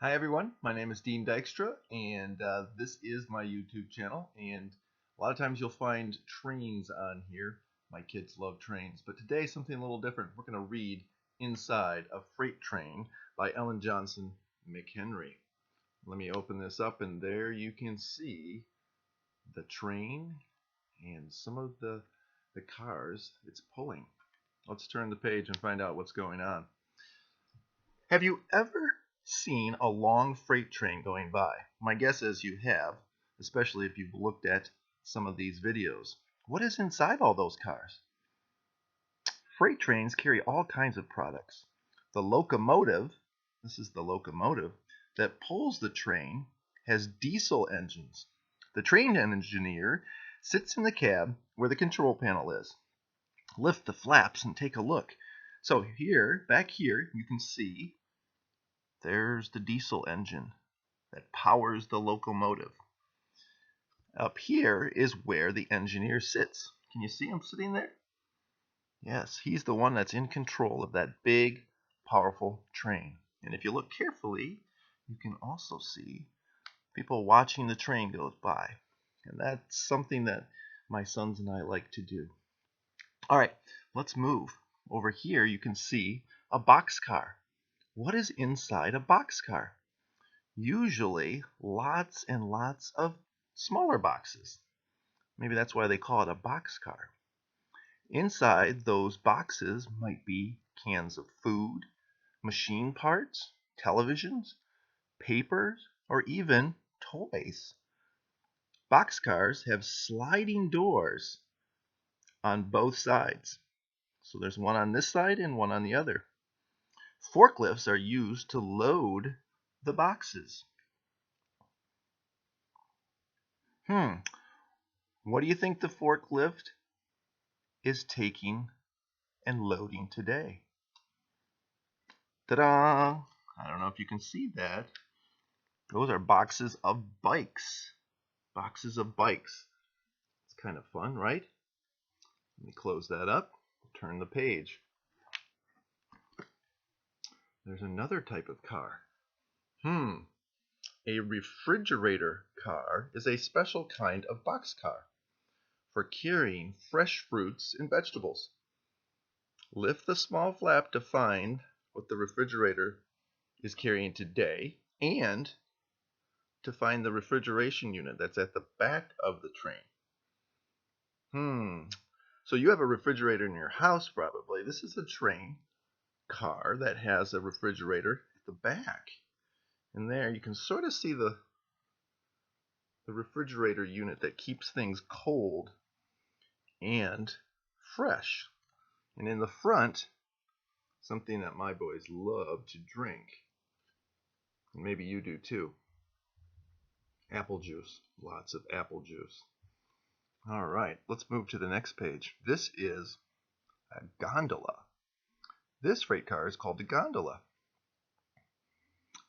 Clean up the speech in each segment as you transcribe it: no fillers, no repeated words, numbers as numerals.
Hi everyone, my name is Dean Dykstra, and this is my YouTube channel. And a lot of times you'll find trains on here. My kids love trains, but today something a little different. We're going to read Inside a Freight Train by Ellen Johnston McHenry. Let me open this up, and there you can see the train and some of the cars it's pulling. Let's turn the page and find out what's going on. Have you ever seen a long freight train going by? My guess is you have, especially if you've looked at some of these videos. What is inside all those cars? Freight trains carry all kinds of products. The locomotive, this is the locomotive, that pulls the train has diesel engines. The train engineer sits in the cab where the control panel is. Lift the flaps and take a look. So here, back here, you can see there's the diesel engine that powers the locomotive. Up here is where the engineer sits. Can you see him sitting there? Yes, he's the one that's in control of that big, powerful train. And if you look carefully, you can also see people watching the train go by. And that's something that my sons and I like to do. All right, let's move. Over here you can see a boxcar. What is inside a boxcar? Usually lots and lots of smaller boxes. Maybe that's why they call it a boxcar. Inside those boxes might be cans of food, machine parts, televisions, papers, or even toys. Boxcars have sliding doors on both sides. So there's one on this side and one on the other. Forklifts are used to load the boxes. What do you think the forklift is taking and loading today? Ta-da! I don't know if you can see that. Those are boxes of bikes. Boxes of bikes. It's kind of fun, right? Let me close that up. Turn the page. There's another type of car. A refrigerator car is a special kind of boxcar for carrying fresh fruits and vegetables. Lift the small flap to find what the refrigerator is carrying today and to find the refrigeration unit that's at the back of the train. So you have a refrigerator in your house probably. This is a train car that has a refrigerator at the back. And there you can sort of see the refrigerator unit that keeps things cold and fresh. And in the front, something that my boys love to drink, and maybe you do too, apple juice. Lots of apple juice. All right, let's move to the next page. This is a gondola. This freight car is called a gondola.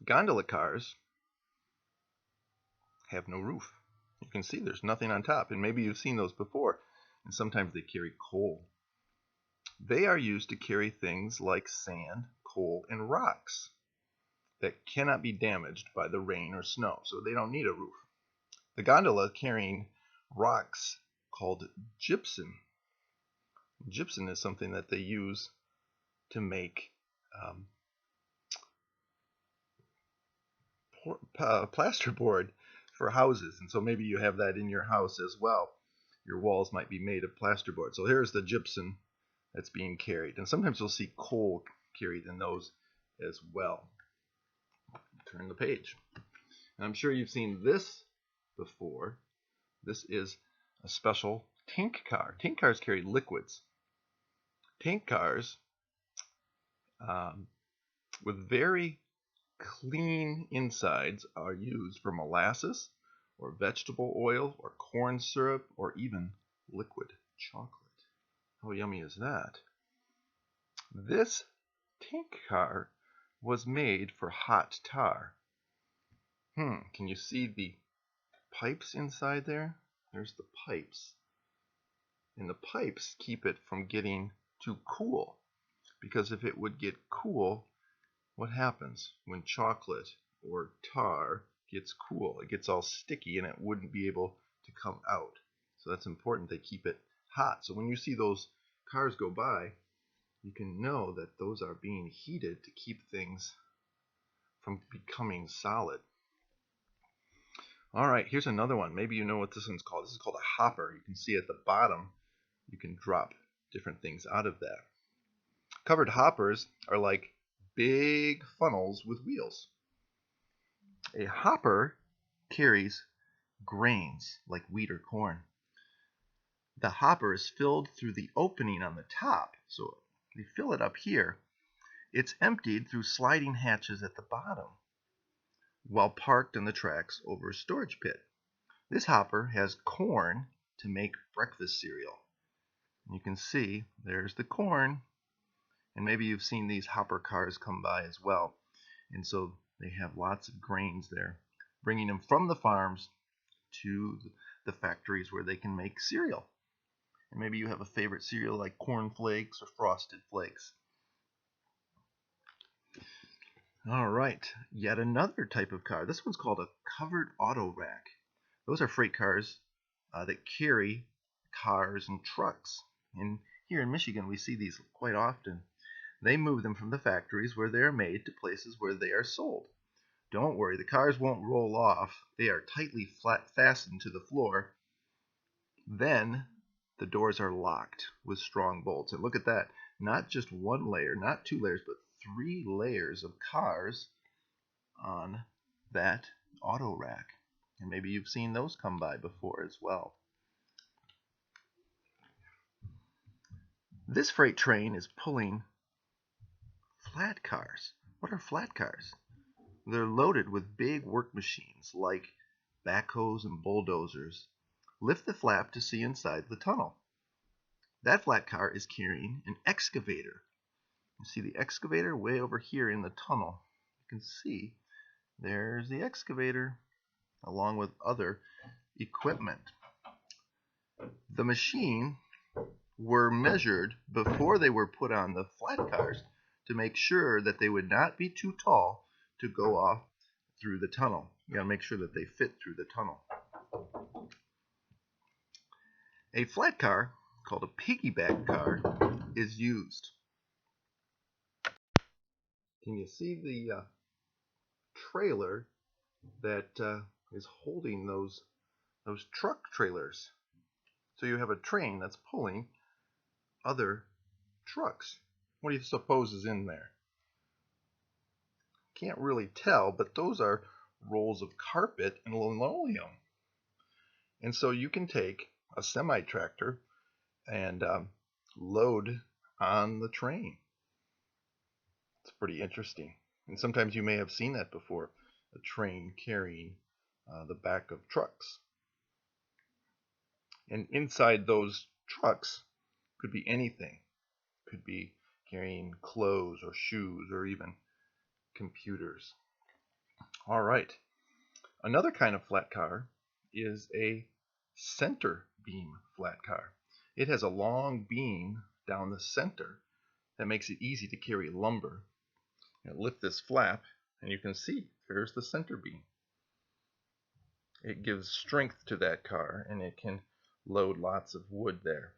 Gondola cars have no roof. You can see there's nothing on top, and maybe you've seen those before, and sometimes they carry coal. They are used to carry things like sand, coal, and rocks that cannot be damaged by the rain or snow, so they don't need a roof. The gondola carrying rocks called gypsum. Gypsum is something that they use to make plasterboard for houses, and so maybe you have that in your house as well. Your walls might be made of plasterboard. So here's the gypsum that's being carried, and sometimes you'll see coal carried in those as well. Turn the page. And I'm sure you've seen this before. This is a special tank car. Tank cars carry liquids. Tank cars with very clean insides are used for molasses or vegetable oil or corn syrup or even liquid chocolate. How yummy is that? This tank car was made for hot tar. Can you see the pipes inside there? There's the pipes. And the pipes keep it from getting too cool. Because if it would get cool, what happens when chocolate or tar gets cool. It gets all sticky and it wouldn't be able to come out. So that's important. They keep it hot. So when you see those cars go by, you can know that those are being heated to keep things from becoming solid. All right, here's another one. Maybe you know what this one's called. This is called a hopper. You can see at the bottom, you can drop different things out of that. Covered hoppers are like big funnels with wheels. A hopper carries grains like wheat or corn. The hopper is filled through the opening on the top, so they fill it up here. It's emptied through sliding hatches at the bottom while parked in the tracks over a storage pit. This hopper has corn to make breakfast cereal. You can see there's the corn, and maybe you've seen these hopper cars come by as well. And so they have lots of grains there, bringing them from the farms to the factories where they can make cereal. And maybe you have a favorite cereal like Corn Flakes or Frosted Flakes. All right, yet another type of car. This one's called a covered auto rack. Those are freight cars that carry cars and trucks. And here in Michigan, we see these quite often. They move them from the factories where they are made to places where they are sold. Don't worry, the cars won't roll off. They are tightly fastened to the floor. Then the doors are locked with strong bolts. And look at that. Not just one layer, not two layers, but 3 layers of cars on that auto rack. And maybe you've seen those come by before as well. This freight train is pulling flat cars. What are flat cars? They're loaded with big work machines like backhoes and bulldozers. Lift the flap to see inside the tunnel. That flat car is carrying an excavator. You see the excavator way over here in the tunnel. You can see there's the excavator along with other equipment. The machine were measured before they were put on the flat cars to make sure that they would not be too tall to go off through the tunnel. You gotta make sure that they fit through the tunnel. A flat car, called a piggyback car, is used. Can you see the trailer that is holding those truck trailers? So you have a train that's pulling other trucks. What do you suppose is in there? Can't really tell, but those are rolls of carpet and linoleum. And so you can take a semi-tractor and load on the train. It's pretty interesting. And sometimes you may have seen that before, a train carrying the back of trucks. And inside those trucks could be anything. Could be carrying clothes or shoes or even computers. All right. Another kind of flat car is a center beam flat car. It has a long beam down the center that makes it easy to carry lumber. Lift this flap and you can see there's the center beam. It gives strength to that car and it can load lots of wood there.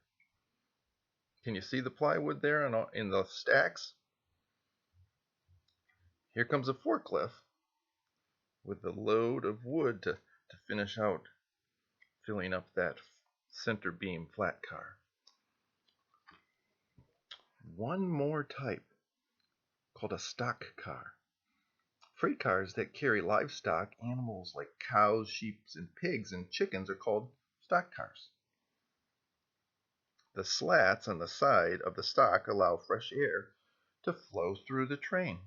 Can you see the plywood there in the stacks? Here comes a forklift with a load of wood to finish out filling up that center beam flat car. One more type called a stock car. Freight cars that carry livestock, animals like cows, sheep, and pigs and chickens are called stock cars. The slats on the side of the stock allow fresh air to flow through the train.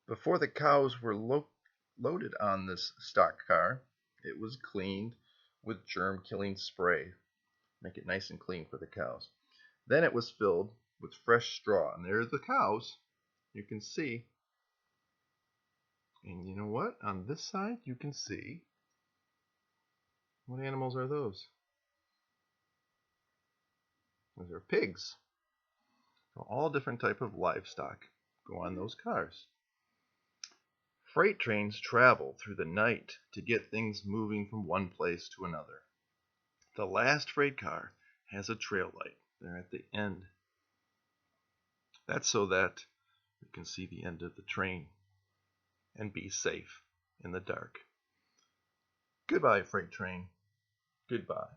Before the cows were loaded on this stock car, it was cleaned with germ-killing spray. Make it nice and clean for the cows. Then it was filled with fresh straw. And there's the cows. You can see. And you know what? On this side, you can see. What animals are those? Those are pigs. So all different type of livestock go on those cars. Freight trains travel through the night to get things moving from one place to another. The last freight car has a trail light there at the end. That's so that you can see the end of the train and be safe in the dark. Goodbye, freight train. Goodbye.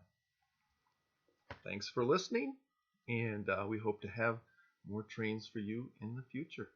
Thanks for listening, and we hope to have more trains for you in the future.